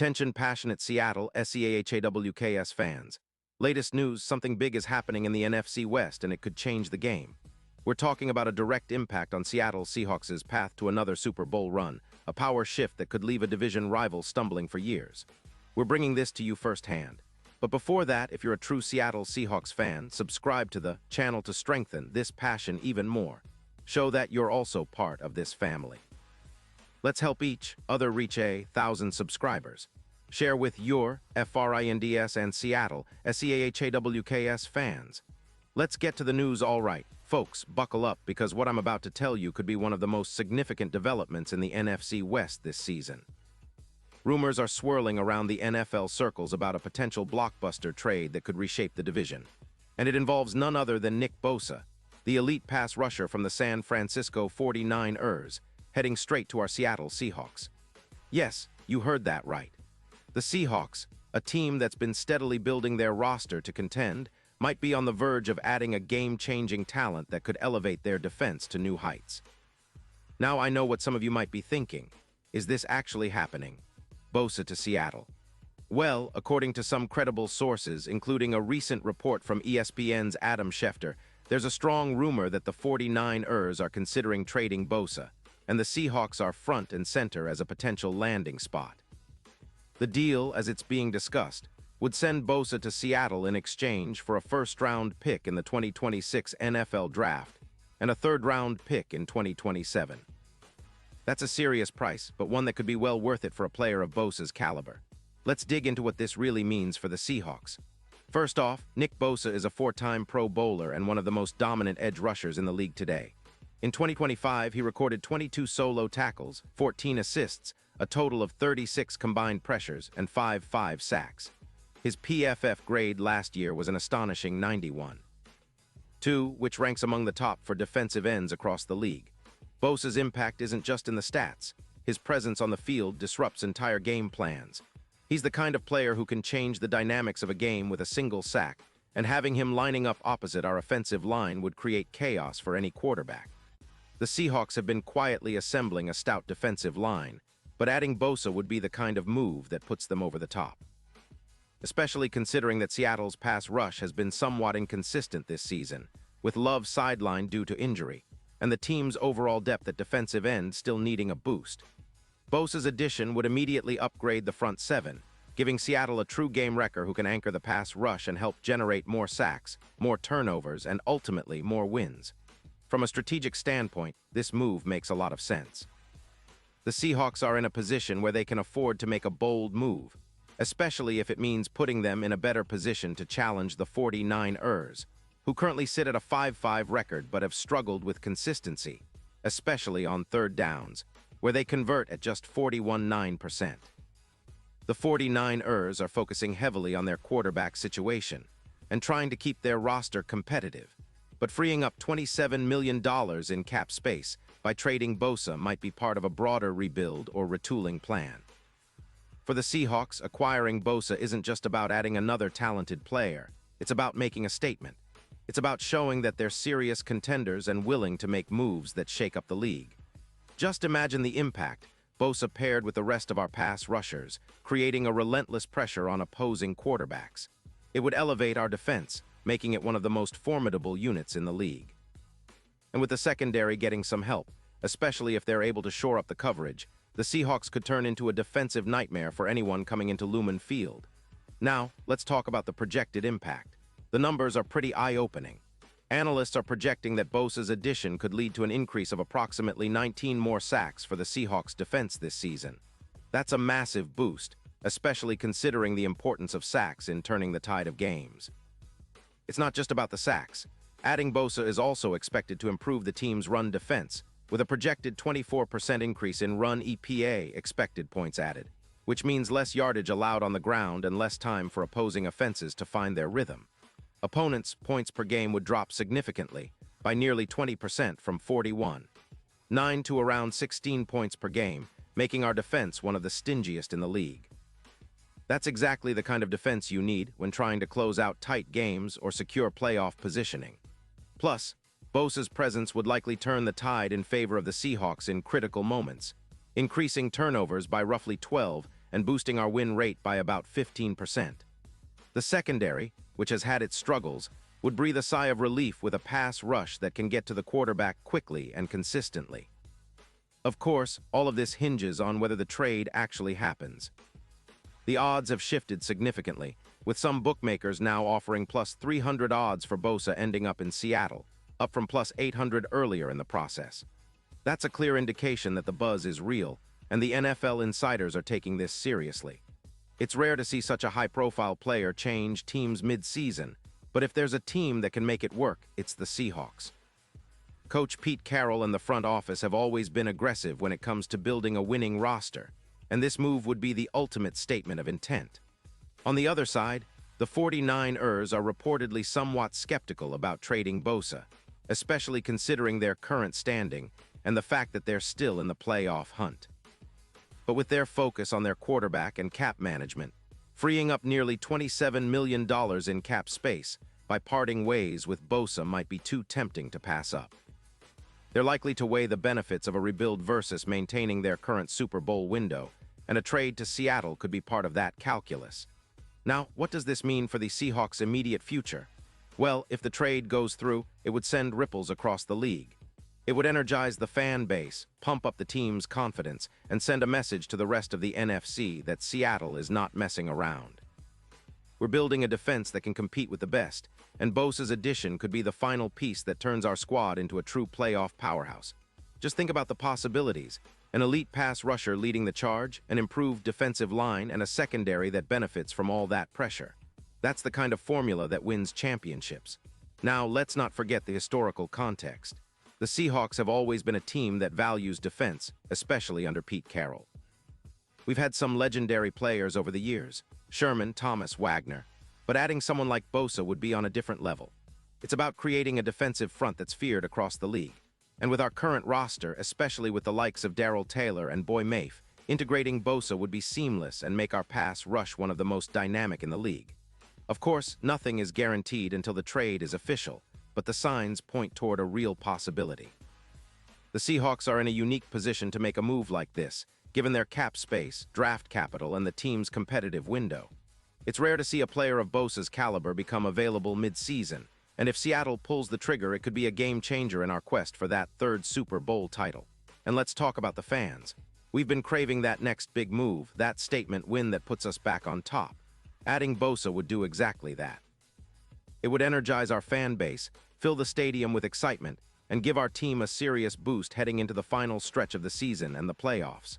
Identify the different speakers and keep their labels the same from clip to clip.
Speaker 1: Attention passionate Seattle Seahawks fans. Latest news, something big is happening in the NFC West and it could change the game. We're talking about a direct impact on Seattle Seahawks' path to another Super Bowl run, a power shift that could leave a division rival stumbling for years. We're bringing this to you firsthand. But before that, if you're a true Seattle Seahawks fan, subscribe to the channel to strengthen this passion even more. Show that you're also part of this family. Let's help each other reach 1,000 subscribers. Share with your FRINDS and Seattle SEAHAWKS fans. Let's get to the news all right. Folks, buckle up because what I'm about to tell you could be one of the most significant developments in the NFC West this season. Rumors are swirling around the NFL circles about a potential blockbuster trade that could reshape the division. And it involves none other than Nick Bosa, the elite pass rusher from the San Francisco 49ers, heading straight to our Seattle Seahawks. Yes, you heard that right. The Seahawks, a team that's been steadily building their roster to contend, might be on the verge of adding a game-changing talent that could elevate their defense to new heights. Now I know what some of you might be thinking. Is this actually happening? Bosa to Seattle. Well, according to some credible sources, including a recent report from ESPN's Adam Schefter, there's a strong rumor that the 49ers are considering trading Bosa, and the Seahawks are front and center as a potential landing spot. The deal, as it's being discussed, would send Bosa to Seattle in exchange for a first-round pick in the 2026 NFL Draft and a third-round pick in 2027. That's a serious price, but one that could be well worth it for a player of Bosa's caliber. Let's dig into what this really means for the Seahawks. First off, Nick Bosa is a four-time Pro Bowler and one of the most dominant edge rushers in the league today. In 2025, he recorded 22 solo tackles, 14 assists, a total of 36 combined pressures, and 5 sacks. His PFF grade last year was an astonishing 91.2, which ranks among the top for defensive ends across the league. Bosa's impact isn't just in the stats. His presence on the field disrupts entire game plans. He's the kind of player who can change the dynamics of a game with a single sack, and having him lining up opposite our offensive line would create chaos for any quarterback. The Seahawks have been quietly assembling a stout defensive line, but adding Bosa would be the kind of move that puts them over the top. Especially considering that Seattle's pass rush has been somewhat inconsistent this season, with Love sidelined due to injury, and the team's overall depth at defensive end still needing a boost. Bosa's addition would immediately upgrade the front seven, giving Seattle a true game wrecker who can anchor the pass rush and help generate more sacks, more turnovers, and ultimately more wins. From a strategic standpoint, this move makes a lot of sense. The Seahawks are in a position where they can afford to make a bold move, especially if it means putting them in a better position to challenge the 49ers, who currently sit at a 5-5 record but have struggled with consistency, especially on third downs, where they convert at just 41.9%. The 49ers are focusing heavily on their quarterback situation and trying to keep their roster competitive, but freeing up $27 million in cap space by trading Bosa might be part of a broader rebuild or retooling plan. For the Seahawks, acquiring Bosa isn't just about adding another talented player. It's about making a statement. It's about showing that they're serious contenders and willing to make moves that shake up the league. Just imagine the impact, Bosa paired with the rest of our pass rushers, creating a relentless pressure on opposing quarterbacks. It would elevate our defense, making it one of the most formidable units in the league. And with the secondary getting some help, especially if they're able to shore up the coverage, the Seahawks could turn into a defensive nightmare for anyone coming into Lumen Field. Now, let's talk about the projected impact. The numbers are pretty eye-opening. Analysts are projecting that Bosa's addition could lead to an increase of approximately 19 more sacks for the Seahawks' defense this season. That's a massive boost, especially considering the importance of sacks in turning the tide of games. It's not just about the sacks. Adding Bosa is also expected to improve the team's run defense, with a projected 24% increase in run EPA expected points added, which means less yardage allowed on the ground and less time for opposing offenses to find their rhythm. Opponents' points per game would drop significantly, by nearly 20% from 41.9 to around 16 points per game, making our defense one of the stingiest in the league. That's exactly the kind of defense you need when trying to close out tight games or secure playoff positioning. Plus, Bosa's presence would likely turn the tide in favor of the Seahawks in critical moments, increasing turnovers by roughly 12 and boosting our win rate by about 15%. The secondary, which has had its struggles, would breathe a sigh of relief with a pass rush that can get to the quarterback quickly and consistently. Of course, all of this hinges on whether the trade actually happens. The odds have shifted significantly, with some bookmakers now offering plus 300 odds for Bosa ending up in Seattle, up from plus 800 earlier in the process. That's a clear indication that the buzz is real, and the NFL insiders are taking this seriously. It's rare to see such a high-profile player change teams mid-season, but if there's a team that can make it work, it's the Seahawks. Coach Pete Carroll and the front office have always been aggressive when it comes to building a winning roster, and this move would be the ultimate statement of intent. On the other side, the 49ers are reportedly somewhat skeptical about trading Bosa, especially considering their current standing and the fact that they're still in the playoff hunt. But with their focus on their quarterback and cap management, freeing up nearly $27 million in cap space by parting ways with Bosa might be too tempting to pass up. They're likely to weigh the benefits of a rebuild versus maintaining their current Super Bowl window, and a trade to Seattle could be part of that calculus. Now, what does this mean for the Seahawks' immediate future? Well, if the trade goes through, it would send ripples across the league. It would energize the fan base, pump up the team's confidence, and send a message to the rest of the NFC that Seattle is not messing around. We're building a defense that can compete with the best, and Bosa's addition could be the final piece that turns our squad into a true playoff powerhouse. Just think about the possibilities. An elite pass rusher leading the charge, an improved defensive line, and a secondary that benefits from all that pressure. That's the kind of formula that wins championships. Now, let's not forget the historical context. The Seahawks have always been a team that values defense, especially under Pete Carroll. We've had some legendary players over the years, Sherman, Thomas, Wagner, but adding someone like Bosa would be on a different level. It's about creating a defensive front that's feared across the league. And with our current roster, especially with the likes of Darrell Taylor and Boy Mafe, integrating Bosa would be seamless and make our pass rush one of the most dynamic in the league. Of course, nothing is guaranteed until the trade is official, but the signs point toward a real possibility. The Seahawks are in a unique position to make a move like this, given their cap space, draft capital, and the team's competitive window. It's rare to see a player of Bosa's caliber become available mid-season, and if Seattle pulls the trigger, it could be a game-changer in our quest for that third Super Bowl title. And let's talk about the fans. We've been craving that next big move, that statement win that puts us back on top. Adding Bosa would do exactly that. It would energize our fan base, fill the stadium with excitement, and give our team a serious boost heading into the final stretch of the season and the playoffs.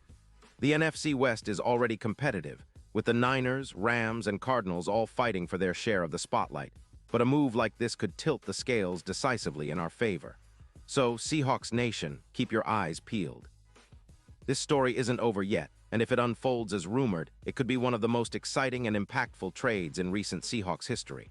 Speaker 1: The NFC West is already competitive, with the Niners, Rams, and Cardinals all fighting for their share of the spotlight, but a move like this could tilt the scales decisively in our favor. So, Seahawks Nation, keep your eyes peeled. This story isn't over yet, and if it unfolds as rumored, it could be one of the most exciting and impactful trades in recent Seahawks history.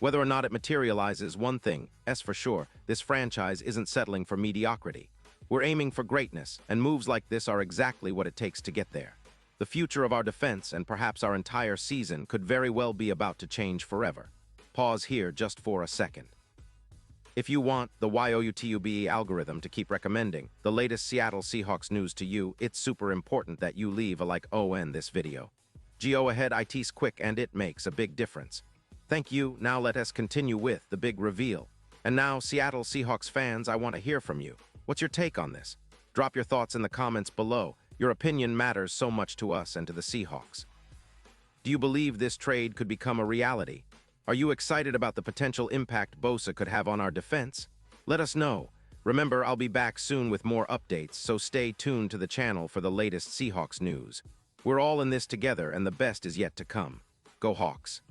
Speaker 1: Whether or not it materializes, one thing is for sure, this franchise isn't settling for mediocrity. We're aiming for greatness, and moves like this are exactly what it takes to get there. The future of our defense, and perhaps our entire season, could very well be about to change forever. Pause here just for a second. If you want the YouTube algorithm to keep recommending the latest Seattle Seahawks news to you, it's super important that you leave a like on this video. Go ahead, it's quick and it makes a big difference. Thank you. Now let us continue with the big reveal. And now, Seattle Seahawks fans, I want to hear from you. What's your take on this? Drop your thoughts in the comments below. Your opinion matters so much to us and to the Seahawks. Do you believe this trade could become a reality? Are you excited about the potential impact Bosa could have on our defense? Let us know. Remember, I'll be back soon with more updates, so stay tuned to the channel for the latest Seahawks news. We're all in this together, and the best is yet to come. Go Hawks!